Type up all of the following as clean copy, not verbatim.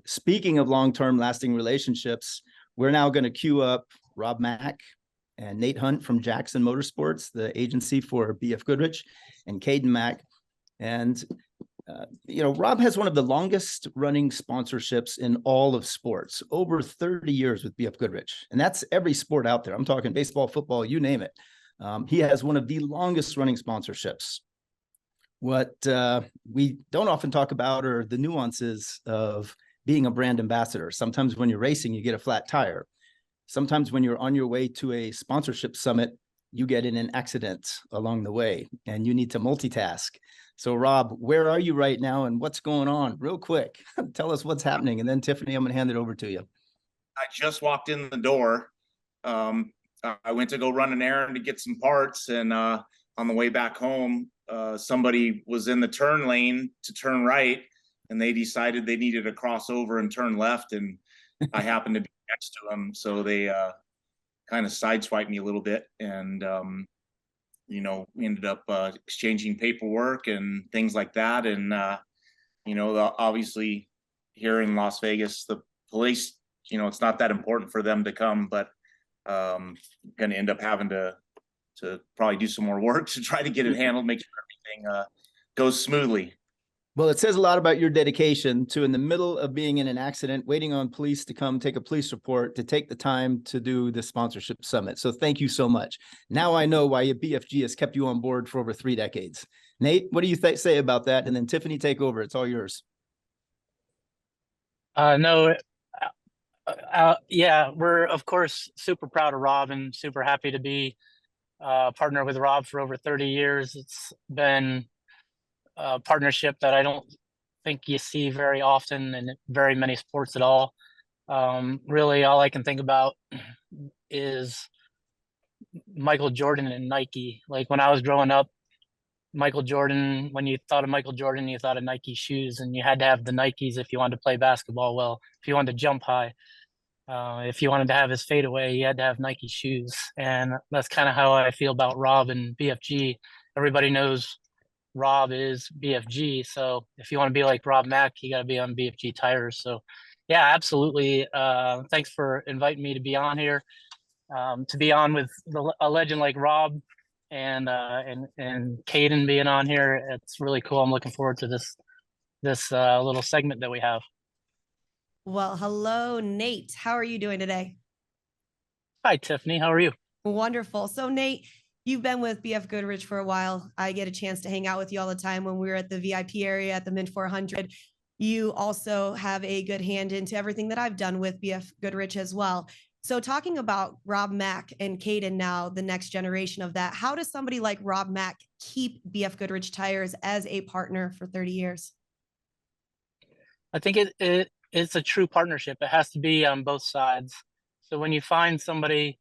Speaking of long-term lasting relationships, we're now going to queue up Rob Mack and Nate Hunt from Jackson Motorsports, the agency for BF Goodrich, and Caden Mack. And, Rob has one of the longest running sponsorships in all of sports, over 30 years with BF Goodrich. And that's every sport out there. I'm talking baseball, football, you name it. He has one of the longest running sponsorships. What we don't often talk about are the nuances of being a brand ambassador. Sometimes when you're racing, you get a flat tire. Sometimes when you're on your way to a sponsorship summit, you get in an accident along the way and you need to multitask. So Rob, where are you right now and what's going on? Real quick, tell us what's happening. And then Tiffany, I'm going to hand it over to you. I just walked in the door. I went to go run an errand to get some parts, and on the way back home, somebody was in the turn lane to turn right, and they decided they needed to cross over and turn left, and I happened to be next to them, so they kind of sideswiped me a little bit, and we ended up exchanging paperwork and things like that, and obviously here in Las Vegas, the police, it's not that important for them to come, but going to end up having to probably do some more work to try to get it handled, make sure everything goes smoothly. Well, it says a lot about your dedication to, in the middle of being in an accident, waiting on police to come take a police report, to take the time to do the sponsorship summit. So thank you so much. Now I know why BFG has kept you on board for over 3 decades. Nate, what do you say about that? And then Tiffany, take over. It's all yours. Yeah, we're of course super proud of Rob and super happy to be partner with Rob for over 30 years. It's been a partnership that I don't think you see very often in very many sports at all. Really, all I can think about is Michael Jordan and Nike. Like when I was growing up, Michael Jordan, when you thought of Michael Jordan, you thought of Nike shoes, and you had to have the Nikes if you wanted to play basketball well, if you wanted to jump high. If you wanted to have his fadeaway, you had to have Nike shoes. And that's kind of how I feel about Rob and BFG. Everybody knows Rob is BFG. So if you want to be like Rob Mack, you got to be on BFG tires. So yeah, absolutely. Thanks for inviting me to be on here, to be on with a legend like Rob and Caden being on here. It's really cool. I'm looking forward to this little segment that we have. Well, hello, Nate. How are you doing today? Hi, Tiffany. How are you? Wonderful. So Nate, you've been with BF Goodrich for a while. I get a chance to hang out with you all the time when we were at the VIP area at the Mint 400. You also have a good hand into everything that I've done with BF Goodrich as well. So talking about Rob Mack and Caden now, the next generation of that, how does somebody like Rob Mack keep BF Goodrich tires as a partner for 30 years? I think it's a true partnership. It has to be on both sides. So when you find somebody,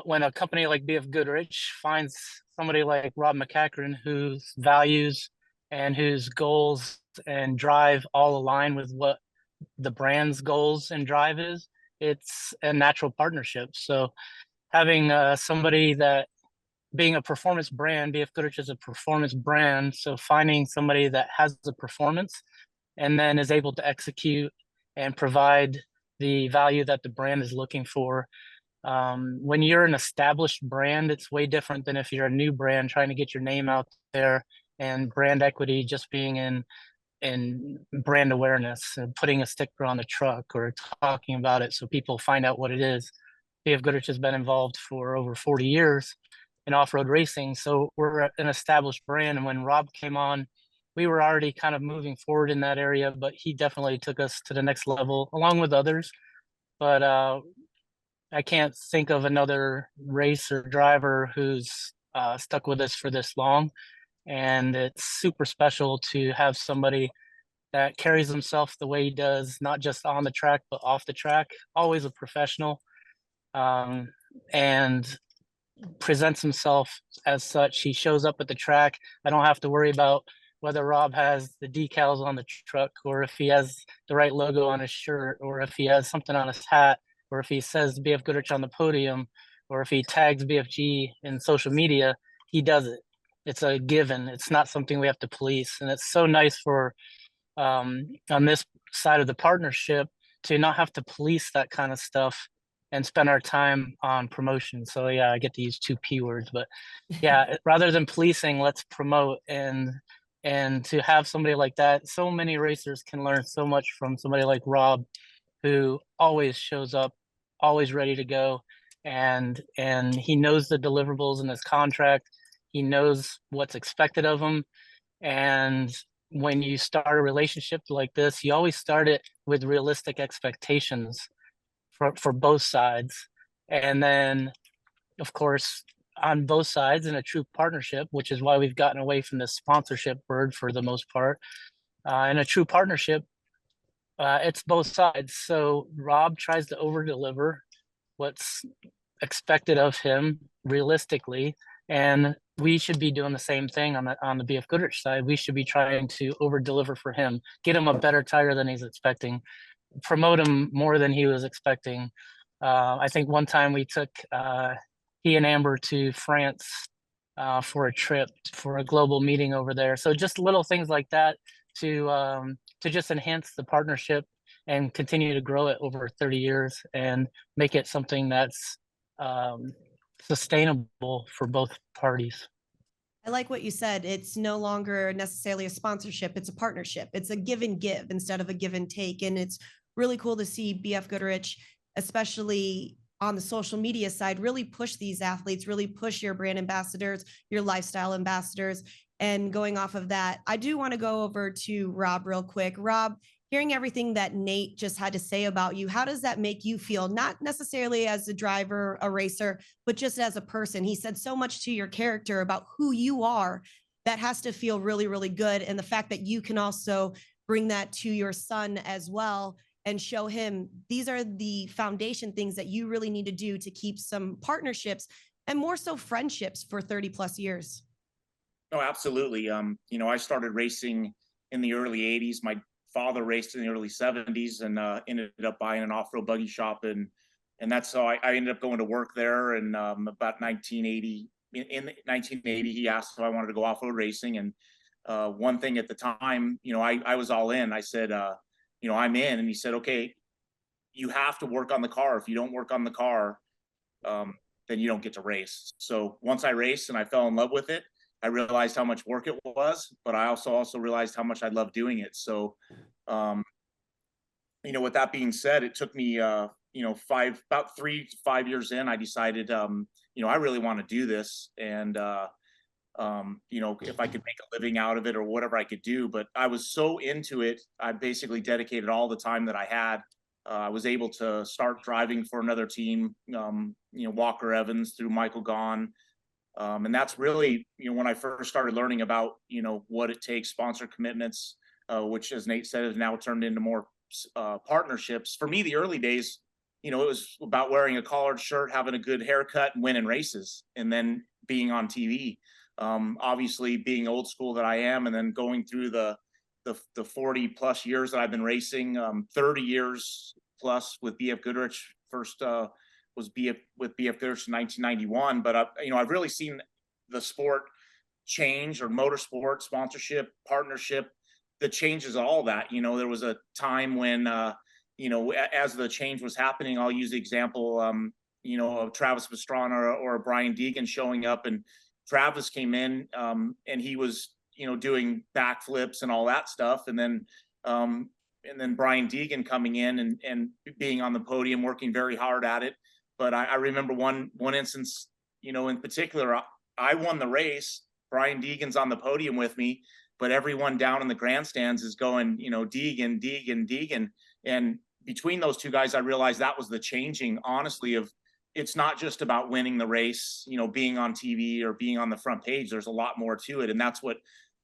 when a company like BF Goodrich finds somebody like Rob MacCachren, whose values and whose goals and drive all align with what the brand's goals and drive is, it's a natural partnership. So having somebody that, being a performance brand, BF Goodrich is a performance brand. So finding somebody that has the performance and then is able to execute and provide the value that the brand is looking for. When you're an established brand, it's way different than if you're a new brand trying to get your name out there, and brand equity just being in brand awareness and putting a sticker on the truck or talking about it so people find out what it is. BF Goodrich has been involved for over 40 years in off-road racing, so we're an established brand. And when Rob came on, we were already kind of moving forward in that area, but he definitely took us to the next level along with others. But I can't think of another racer driver who's stuck with us for this long. And it's super special to have somebody that carries himself the way he does, not just on the track, but off the track, always a professional, and presents himself as such. He shows up at the track. I don't have to worry about whether Rob has the decals on the truck, or if he has the right logo on his shirt, or if he has something on his hat, or if he says BF Goodrich on the podium, or if he tags BFG in social media. He does it. It's a given. It's not something we have to police. And it's so nice for on this side of the partnership to not have to police that kind of stuff and spend our time on promotion. So yeah, I get to use two P words, but yeah, rather than policing, let's promote. And to have somebody like that, so many racers can learn so much from somebody like Rob, who always shows up, always ready to go, and he knows the deliverables in his contract. He knows what's expected of him. And when you start a relationship like this, you always start it with realistic expectations for both sides. And then, of course, on both sides in a true partnership, which is why we've gotten away from the sponsorship word for the most part. In a true partnership, it's both sides. So Rob tries to over deliver what's expected of him realistically, and we should be doing the same thing on the BF Goodrich side. We should be trying to over deliver for him, get him a better tire than he's expecting, promote him more than he was expecting. I think one time we took he and Amber to France for a trip for a global meeting over there. So just little things like that to just enhance the partnership and continue to grow it over 30 years and make it something that's sustainable for both parties. I like what you said. It's no longer necessarily a sponsorship. It's a partnership. It's a give and give instead of a give and take. And it's really cool to see BF Goodrich, especially on the social media side, really push these athletes, really push your brand ambassadors, your lifestyle ambassadors. And going off of that, I do want to go over to Rob real quick. Rob, hearing everything that Nate just had to say about you, how does that make you feel? Not necessarily as a driver, a racer, but just as a person. He said so much to your character about who you are. That has to feel really, really good. And the fact that you can also bring that to your son as well and show him these are the foundation things that you really need to do to keep some partnerships and more so friendships for 30 plus years. No, absolutely. I started racing in the early 80s. My father raced in the early 70s and ended up buying an off-road buggy shop. And that's how I ended up going to work there. And about 1980, in 1980, he asked if I wanted to go off-road racing. And one thing at the time, I was all in. I said, I'm in. And he said, okay, you have to work on the car. If you don't work on the car, then you don't get to race. So once I raced and I fell in love with it, I realized how much work it was, but I also realized how much I love doing it. So, with that being said, it took me, about 3 to 5 years in, I decided, I really want to do this. And, if I could make a living out of it or whatever I could do, but I was so into it, I basically dedicated all the time that I had. I was able to start driving for another team, Walker Evans through Michael Gaughan. And that's really, when I first started learning about, what it takes, sponsor commitments, which, as Nate said, has now turned into more partnerships. For me, the early days, it was about wearing a collared shirt, having a good haircut, and winning races, and then being on TV. Obviously, being old school that I am, and then going through the 40 plus years that I've been racing, 30 years plus with BF Goodrich. First was with BF Goodrich in 1991, but I've really seen the sport change, or motorsport, sponsorship, partnership, the changes, all that. There was a time when as the change was happening, I'll use the example of Travis Pastrana or Brian Deegan showing up, and Travis came in and he was doing backflips and all that stuff, and then Brian Deegan coming in and being on the podium, working very hard at it. But I remember one instance, in particular, I won the race. Brian Deegan's on the podium with me, but everyone down in the grandstands is going, Deegan. And between those two guys, I realized that was the changing, honestly, of it's not just about winning the race, being on TV or being on the front page. There's a lot more to it. And that's what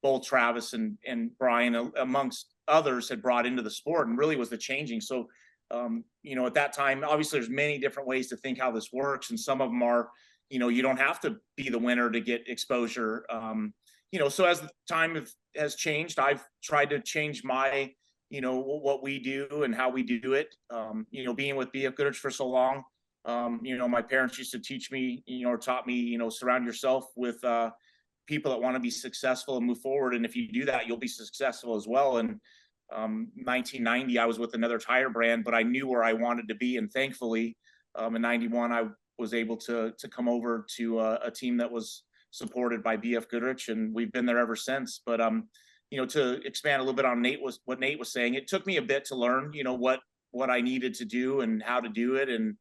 both Travis and Brian, amongst others, had brought into the sport, and really was the changing. So, at that time, obviously there's many different ways to think how this works. And some of them are, you don't have to be the winner to get exposure. So as the time has changed, I've tried to change my, what we do and how we do it. Being with BF Goodrich for so long, my parents used to teach me, or taught me, surround yourself with people that want to be successful and move forward. And if you do that, you'll be successful as well. And 1990, I was with another tire brand, but I knew where I wanted to be. And thankfully, in 91, I was able to come over to a team that was supported by BF Goodrich, and we've been there ever since. But to expand a little bit on what Nate was saying, it took me a bit to learn, what I needed to do and how to do it. And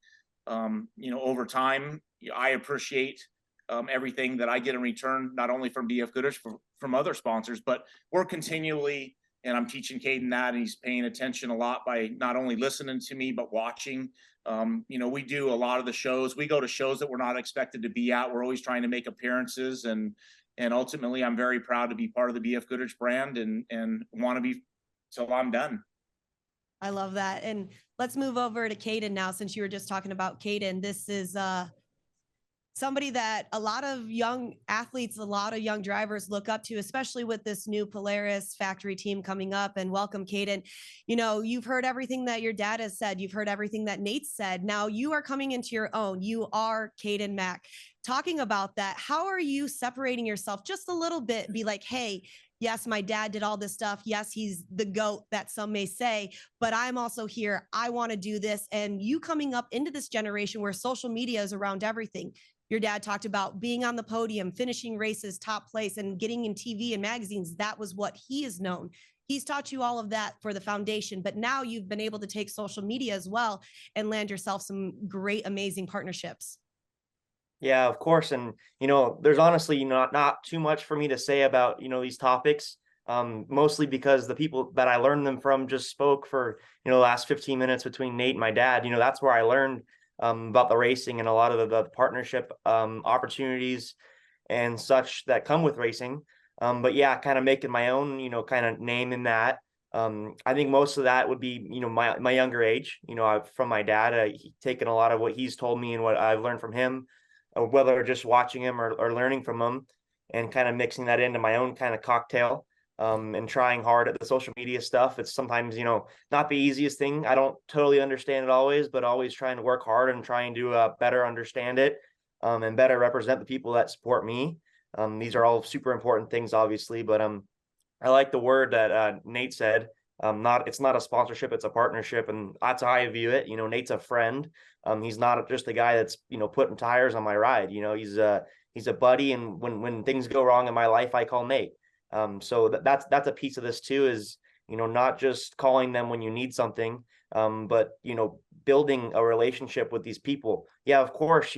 over time, I appreciate everything that I get in return, not only from BF Goodrich, from other sponsors, but we're continually, and I'm teaching Caden that, and he's paying attention a lot by not only listening to me, but watching. We do a lot of the shows. We go to shows that we're not expected to be at. We're always trying to make appearances, and ultimately, I'm very proud to be part of the BF Goodrich brand, and want to be till I'm done. I love that. And let's move over to Caden now, since you were just talking about Caden. This is somebody that a lot of young athletes, a lot of young drivers look up to, especially with this new Polaris factory team coming up. And welcome, Caden. You've heard everything that your dad has said. You've heard everything that Nate said. Now you are coming into your own. You are Caden Mack. Talking about that, how are you separating yourself just a little bit? Be like, hey, yes, my dad did all this stuff. Yes, he's the GOAT that some may say, but I'm also here. I want to do this. And you coming up into this generation where social media is around everything. Your dad talked about being on the podium, finishing races, top place, and getting in TV and magazines. That was what he is known. He's taught you all of that for the foundation, but now you've been able to take social media as well and land yourself some great, amazing partnerships. Yeah, of course. And, there's honestly not too much for me to say about, these topics, mostly because the people that I learned them from just spoke for, the last 15 minutes between Nate and my dad. That's where I learned about the racing and a lot of the partnership opportunities and such that come with racing. But yeah, kind of making my own, kind of name in that. I think most of that would be, my younger age, from my dad, taken a lot of what he's told me and what I've learned from him, whether just watching him or learning from him, and kind of mixing that into my own kind of cocktail, and trying hard at the social media stuff. It's sometimes, not the easiest thing. I don't totally understand it always, but always trying to work hard and trying to better understand it, and better represent the people that support me. These are all super important things, obviously, but I like the word that Nate said. It's not a sponsorship, it's a partnership, and that's how I view it. Nate's a friend. He's not just a guy that's putting tires on my ride. He's a buddy, and when things go wrong in my life, I call Nate. So that's a piece of this too, is not just calling them when you need something, but building a relationship with these people. Yeah, of course,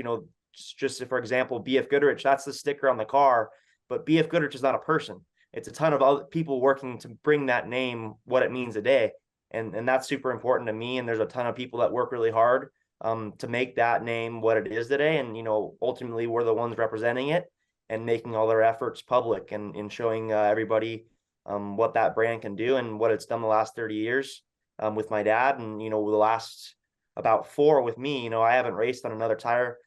just for example, BF Goodrich, that's the sticker on the car, but BF Goodrich is not a person. It's a ton of other people working to bring that name what it means today. And that's super important to me. And there's a ton of people that work really hard to make that name what it is today. And, ultimately we're the ones representing it and making all their efforts public and showing everybody what that brand can do and what it's done the last 30 years with my dad. And, the last about 4 with me, I haven't raced on another tire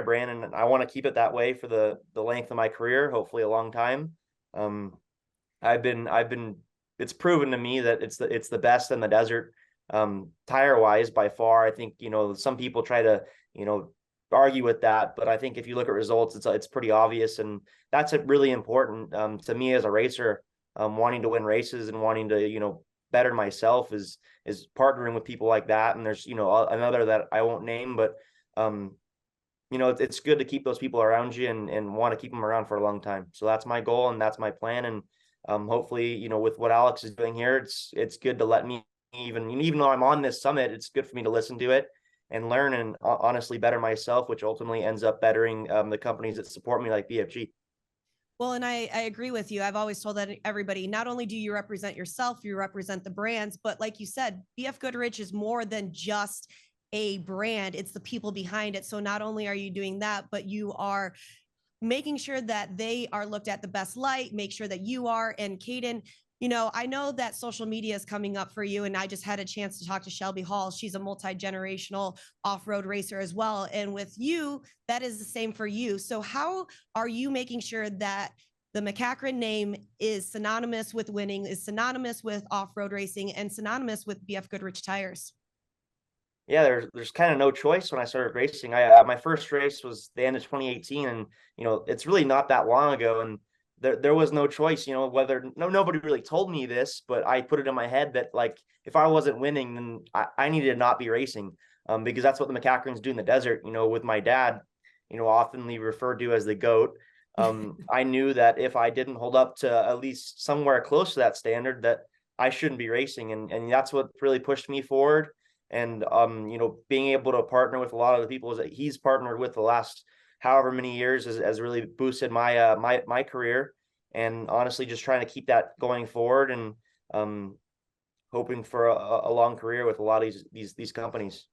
brand, and I want to keep it that way for the length of my career, hopefully a long time. It's proven to me that it's the best in the desert, tire wise by far. I think, some people try to, argue with that, but I think if you look at results, it's pretty obvious. And that's really important, to me as a racer, wanting to win races and wanting to, better myself is partnering with people like that. And there's, another that I won't name, but, it's good to keep those people around you and want to keep them around for a long time. So that's my goal and that's my plan. And hopefully, with what Alex is doing here, it's good to let me, even though I'm on this summit, it's good for me to listen to it and learn and honestly better myself, which ultimately ends up bettering the companies that support me, like BFG. Well, and I agree with you. I've always told that everybody, not only do you represent yourself, you represent the brands, but like you said, BF Goodrich is more than just a brand. It's the people behind it. So not only are you doing that, but you are making sure that they are looked at the best light, make sure that you are. And Caden, I know that social media is coming up for you, and I just had a chance to talk to Shelby Hall. She's a multi-generational off-road racer as well. And with you, that is the same for you. So how are you making sure that the McCachran name is synonymous with winning, is synonymous with off-road racing, and synonymous with BF Goodrich tires? Yeah, there's kind of no choice when I started racing. My first race was the end of 2018, and it's really not that long ago. And there was no choice, you know, nobody really told me this, but I put it in my head that like, if I wasn't winning, then I needed to not be racing, because that's what the McCachrans do in the desert, you know, with my dad, you know, oftenly referred to as the GOAT. I knew that if I didn't hold up to at least somewhere close to that standard, that I shouldn't be racing. And that's what really pushed me forward. And, you know, being able to partner with a lot of the people that he's partnered with the last however many years has really boosted my my career. And honestly, just trying to keep that going forward, and hoping for a long career with a lot of these companies.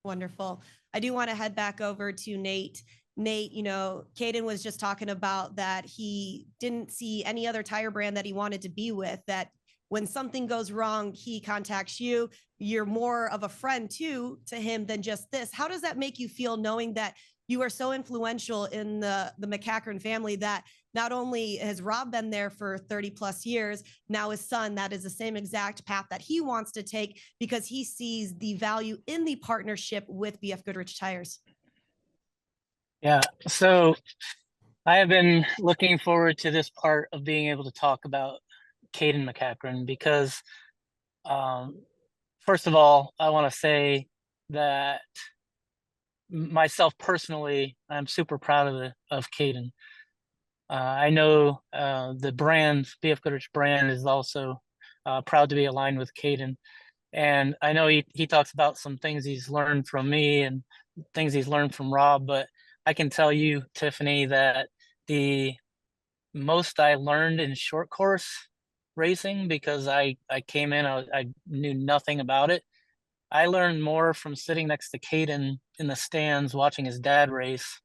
Wonderful. I do want to head back over to Nate. Nate, you know, Caden was just talking about that he didn't see any other tire brand that he wanted to be with, that when something goes wrong, he contacts you. You're more of a friend too to him than just this. How does that make you feel, knowing that you are so influential in the McCachran family, that not only has Rob been there for 30 plus years, now his son, that is the same exact path that he wants to take, because he sees the value in the partnership with BF Goodrich Tires? Yeah, so I have been looking forward to this part of being able to talk about Caden McCachran, because first of all, I want to say that myself personally, I'm super proud of Caden. I know the brand, BF Goodrich brand, is also proud to be aligned with Caden. And I know he talks about some things he's learned from me and things he's learned from Rob, but I can tell you, Tiffany, that the most I learned in short course racing, because I came in, I knew nothing about it. I learned more from sitting next to Caden in the stands watching his dad race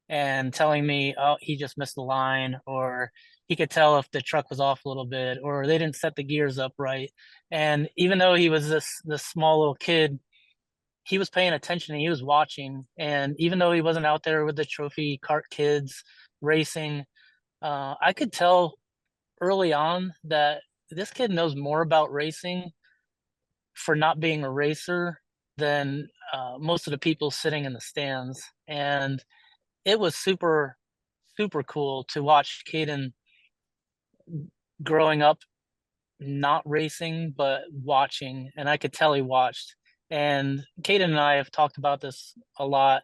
and telling me, oh, he just missed the line, or he could tell if the truck was off a little bit, or they didn't set the gears up right. And even though he was this small little kid, he was paying attention and he was watching. And even though he wasn't out there with the trophy cart kids racing, I could tell early on that this kid knows more about racing for not being a racer than most of the people sitting in the stands. And it was super, super cool to watch Caden growing up, not racing, but watching. And I could tell he watched. And Caden and I have talked about this a lot.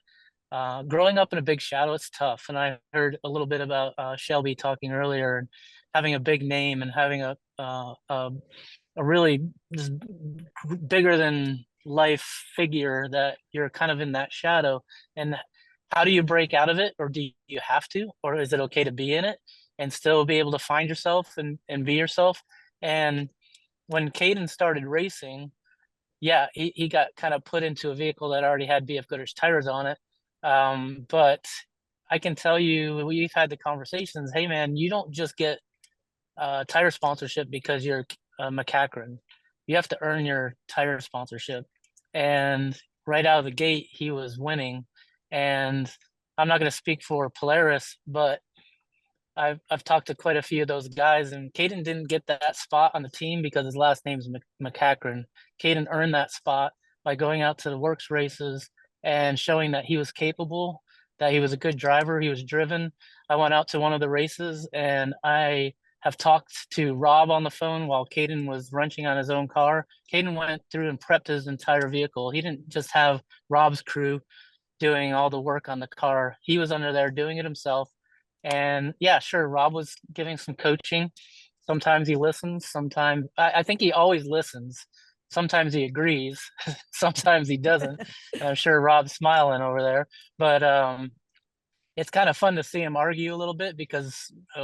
Growing up in a big shadow, it's tough. And I heard a little bit about Shelby talking earlier, and having a big name and having a really just bigger than life figure, that you're kind of in that shadow. And how do you break out of it? Or do you have to? Or is it okay to be in it and still be able to find yourself and be yourself? And when Caden started racing, yeah, he got kind of put into a vehicle that already had BF Goodrich tires on it. But I can tell you, we've had the conversations, hey man, you don't just get tire sponsorship because you're McCachran. You have to earn your tire sponsorship. And right out of the gate, he was winning. And I'm not going to speak for Polaris, but I've talked to quite a few of those guys, and Caden didn't get that spot on the team because his last name's McCachran. Caden earned that spot by going out to the works races and showing that he was capable, that he was a good driver, he was driven. I went out to one of the races, and I have talked to Rob on the phone while Caden was wrenching on his own car. Caden went through and prepped his entire vehicle. He didn't just have Rob's crew doing all the work on the car. He was under there doing it himself. And yeah, sure, Rob was giving some coaching. Sometimes he listens. Sometimes I think he always listens. Sometimes he agrees. Sometimes he doesn't. I'm sure Rob's smiling over there. But it's kind of fun to see him argue a little bit, because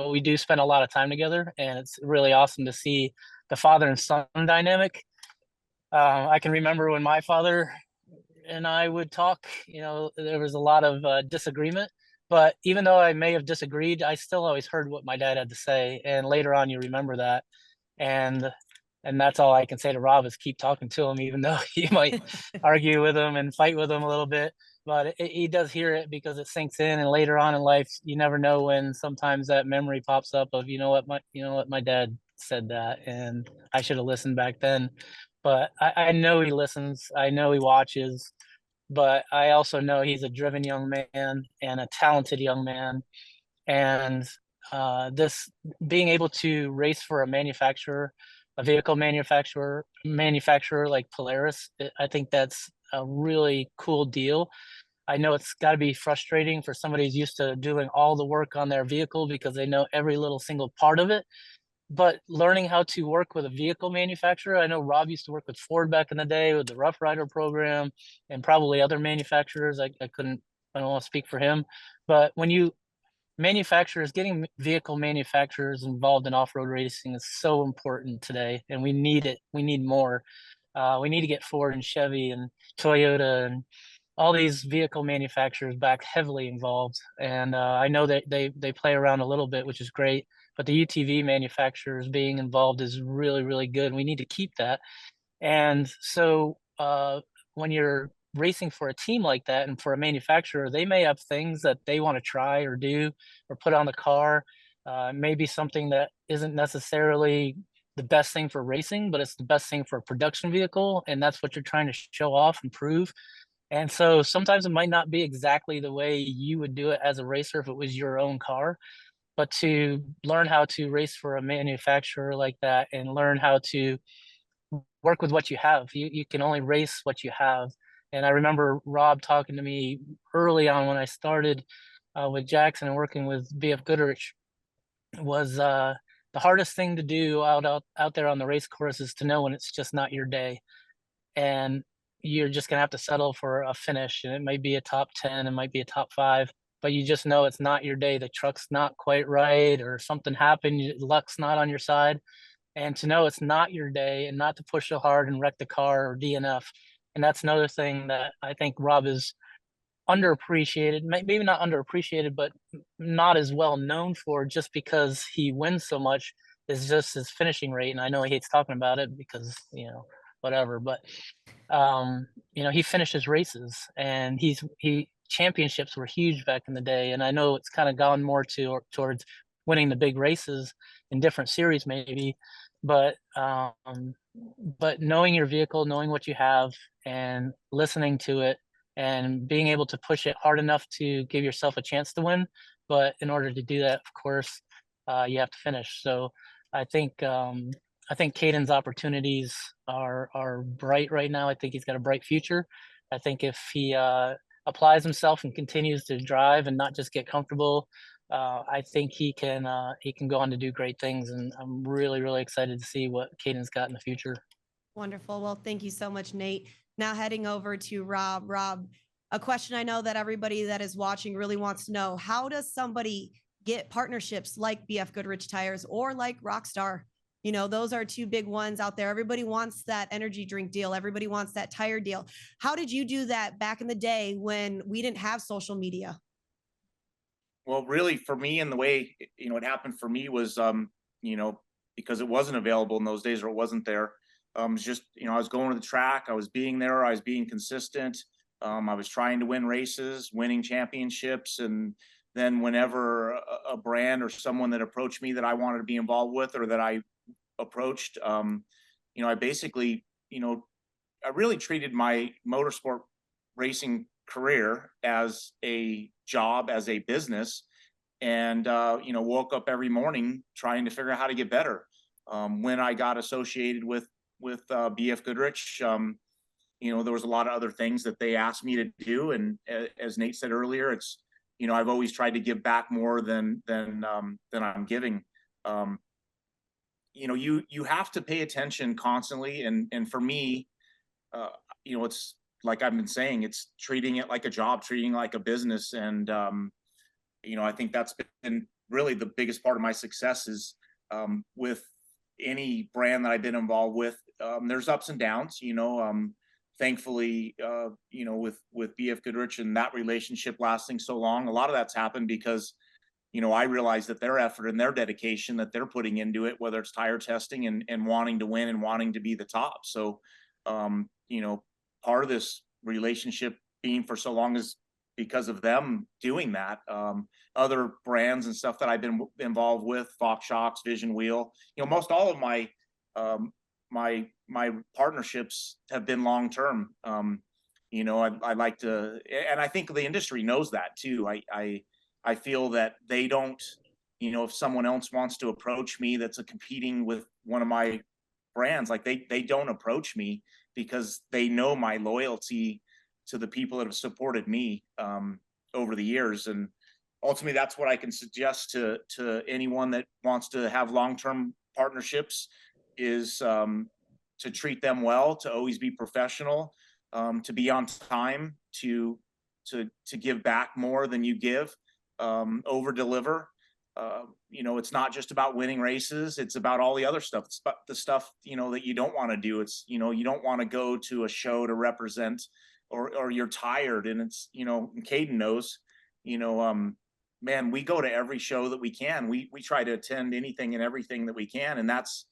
we do spend a lot of time together, and it's really awesome to see the father and son dynamic. I can remember when my father and I would talk, you know, there was a lot of disagreement. But even though I may have disagreed, I still always heard what my dad had to say. And later on, you remember that. And that's all I can say to Rob, is keep talking to him, even though you might argue with him and fight with him a little bit. But he does hear it, because it sinks in. And later on in life, you never know when sometimes that memory pops up of, you know what, my dad said that, and I should have listened back then. But I know he listens. I know he watches. But I also know he's a driven young man and a talented young man. And this being able to race for a manufacturer, a vehicle manufacturer like Polaris, I think that's a really cool deal. I know it's got to be frustrating for somebody who's used to doing all the work on their vehicle because they know every little single part of it. But learning how to work with a vehicle manufacturer, I know Rob used to work with Ford back in the day with the Rough Rider program and probably other manufacturers. I don't want to speak for him, but when you getting vehicle manufacturers involved in off-road racing is so important today, and we need it. We need more. We need to get Ford and Chevy and Toyota and all these vehicle manufacturers back heavily involved. And I know that they play around a little bit, which is great. But the UTV manufacturers being involved is really, really good. We need to keep that. And so when you're racing for a team like that and for a manufacturer, they may have things that they want to try or do or put on the car. Maybe something that isn't necessarily the best thing for racing, but it's the best thing for a production vehicle. And that's what you're trying to show off and prove. And so sometimes it might not be exactly the way you would do it as a racer if it was your own car, but to learn how to race for a manufacturer like that and learn how to work with what you have. You can only race what you have. And I remember Rob talking to me early on when I started with Jackson and working with BF Goodrich was the hardest thing to do out there on the race course is to know when it's just not your day. And you're just gonna have to settle for a finish. And it might be a top 10, it might be a top 5, but you just know it's not your day. The truck's not quite right, or something happened, luck's not on your side. And to know it's not your day and not to push so hard and wreck the car or DNF. And that's another thing that I think Rob is underappreciated, maybe not underappreciated, but not as well known for, just because he wins so much, is just his finishing rate. And I know he hates talking about it because, whatever, but he finishes races, and he championships were huge back in the day. And I know it's kind of gone more towards winning the big races in different series maybe, but knowing your vehicle, knowing what you have and listening to it and being able to push it hard enough to give yourself a chance to win. But in order to do that, of course, you have to finish. So I think Caden's opportunities are bright right now. I think he's got a bright future. I think if he applies himself and continues to drive and not just get comfortable, I think he can go on to do great things. And I'm really, really excited to see what Caden's got in the future. Wonderful. Well, thank you so much, Nate. Now heading over to Rob. Rob, a question I know that everybody that is watching really wants to know: how does somebody get partnerships like BF Goodrich Tires or like Rockstar? Those are two big ones out there. Everybody wants that energy drink deal. Everybody wants that tire deal. How did you do that back in the day when we didn't have social media? Well, really, for me, and the way it happened for me was, because it wasn't available in those days, or it wasn't there. It's just, I was going to the track, I was being there, I was being consistent. I was trying to win races, winning championships, and then whenever a brand or someone that approached me that I wanted to be involved with, or that I approached, I basically, I really treated my motorsport racing career as a job, as a business, and woke up every morning trying to figure out how to get better. When I got associated with BF Goodrich, there was a lot of other things that they asked me to do, and as Nate said earlier, it's I've always tried to give back more than I'm giving. You have to pay attention constantly, and for me, it's like I've been saying, it's treating it like a job, treating it like a business. And, I think that's been really the biggest part of my success is with any brand that I've been involved with. There's ups and downs, thankfully, with BF Goodrich and that relationship lasting so long, a lot of that's happened because, I realize that their effort and their dedication that they're putting into it, whether it's tire testing and wanting to win and wanting to be the top. So, part of this relationship being for so long is because of them doing that. Other brands and stuff that I've been involved with, Fox Shocks, Vision Wheel, most all of my my partnerships have been long term. I like to, and I think the industry knows that too. I feel that they don't, you know, if someone else wants to approach me that's competing with one of my brands, like they don't approach me because they know my loyalty to the people that have supported me over the years. And ultimately, that's what I can suggest to anyone that wants to have long-term partnerships is to treat them well, to always be professional, to be on time, to give back more than you give, over deliver. You know, it's not just about winning races. It's about all the other stuff. It's about the stuff, you know, that you don't want to do. It's, you know, you don't want to go to a show to represent, or you're tired. And it's, you know, Caden knows, you know, man, we go to every show that we can. We try to attend anything and everything that we can. And that's,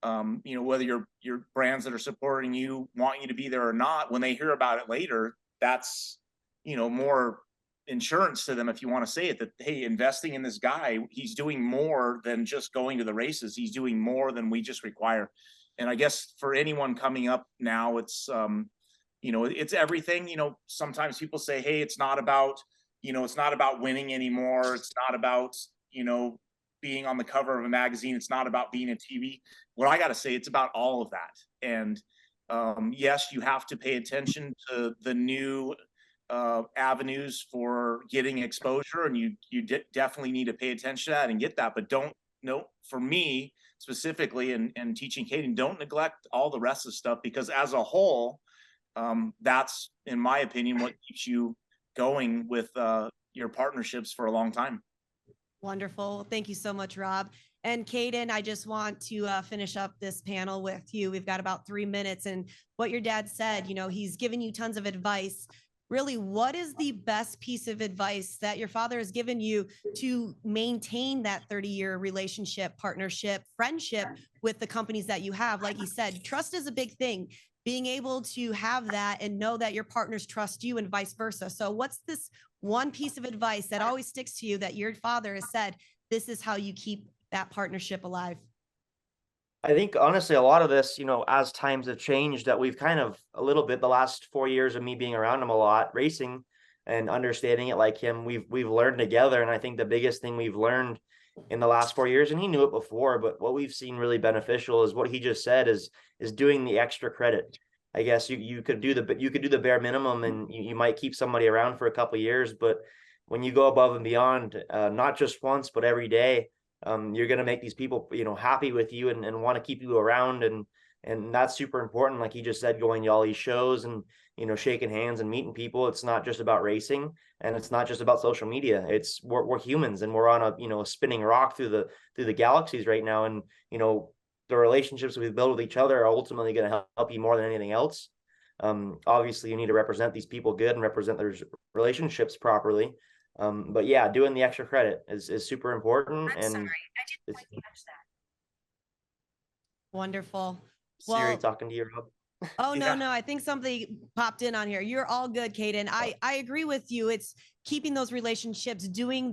you know, whether your brands that are supporting you want you to be there or not, when they hear about it later, that's, you know, more insurance to them, if you want to say it, that, hey, investing in this guy, he's doing more than just going to the races. He's doing more than we just require. And I guess for anyone coming up now, it's, you know, it's everything. You know, sometimes people say, hey, it's not about, you know, it's not about winning anymore. It's not about, you know, being on the cover of a magazine. It's not about being a TV. What I got to say, it's about all of that. And yes, you have to pay attention to the new avenues for getting exposure, and you definitely need to pay attention to that and get that. But don't, no, for me specifically, and teaching Caden, don't neglect all the rest of the stuff, because as a whole, that's, in my opinion, what keeps you going with your partnerships for a long time. Wonderful. Thank you so much, Rob. And Caden, I just want to finish up this panel with you. We've got about 3 minutes, and what your dad said, you know, he's given you tons of advice. Really, what is the best piece of advice that your father has given you to maintain that 30-year relationship, partnership, friendship with the companies that you have? Like he said, trust is a big thing. Being able to have that and know that your partners trust you and vice versa. So what's this one piece of advice that always sticks to you that your father has said, this is how you keep that partnership alive? I think honestly, a lot of this, you know, as times have changed, that we've kind of a little bit, the last 4 years of me being around him a lot, racing and understanding it like him, we've learned together. And I think the biggest thing we've learned in the last 4 years, and he knew it before, but what we've seen really beneficial is what he just said, is doing the extra credit. I guess you could do the bare minimum, and you might keep somebody around for a couple of years, but when you go above and beyond, not just once, but every day, you're going to make these people, you know, happy with you and want to keep you around. And that's super important. Like he just said, going to all these shows and, you know, shaking hands and meeting people. It's not just about racing, and it's not just about social media. It's we're humans, and we're on a, you know, a spinning rock through the galaxies right now. And, you know, the relationships we build with each other are ultimately going to help you more than anything else. Obviously you need to represent these people good and represent their relationships properly. But yeah, doing the extra credit is super important. I'm sorry, I didn't quite catch that. Wonderful. Siri Well, talking to you, Rob. oh, Yeah. no, I think something popped in on here. You're all good, Caden. I agree with you. It's keeping those relationships, doing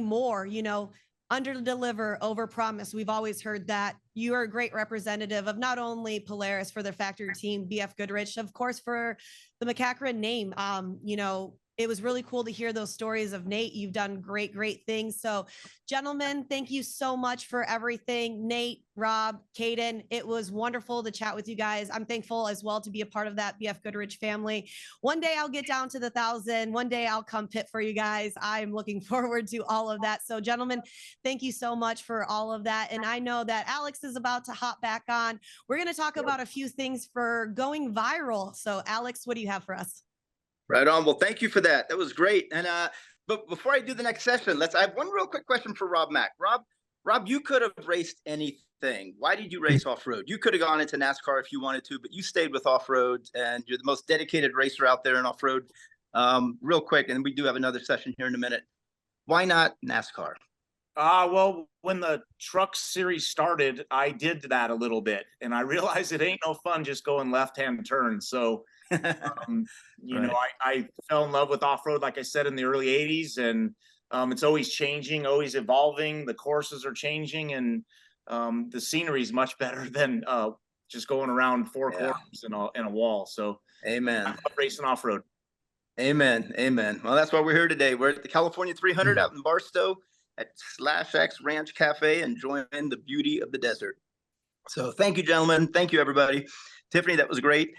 more, you know, under deliver, over promise. We've always heard that. You are a great representative of not only Polaris for their factory team, BF Goodrich, of course, for the McCachran name. You know, it was really cool to hear those stories of Nate. You've done great things. So gentlemen, thank you so much for everything. Nate, Rob, Caden, it was wonderful to chat with you guys. I'm thankful as well to be a part of that BF Goodrich family. One day I'll get down to the 1,000. One day I'll come pit for you guys. I'm looking forward to all of that. So gentlemen, thank you so much for all of that. And I know that Alex is about to hop back on. We're going to talk about a few things for going viral. So Alex, what do you have for us? Right on. Well, thank you for that. That was great. And but before I do the next session, I have one real quick question for Rob Mack. Rob, you could have raced anything. Why did you race off-road? You could have gone into NASCAR if you wanted to, but you stayed with off-road, and you're the most dedicated racer out there in off-road. Real quick, and we do have another session here in a minute. Why not NASCAR? Well, when the truck series started, I did that a little bit, and I realized it ain't no fun just going left-hand turns. So, you know, I fell in love with off-road, like I said, in the early 80s, and it's always changing, always evolving. The courses are changing, and the scenery is much better than just going around four corners in a wall. So, Amen. I love racing off-road. Amen. Well, that's why we're here today. We're at the California 300 out in Barstow. at /X Ranch Cafe, enjoying the beauty of the desert. So thank you, gentlemen. Thank you, everybody. Tiffany, that was great.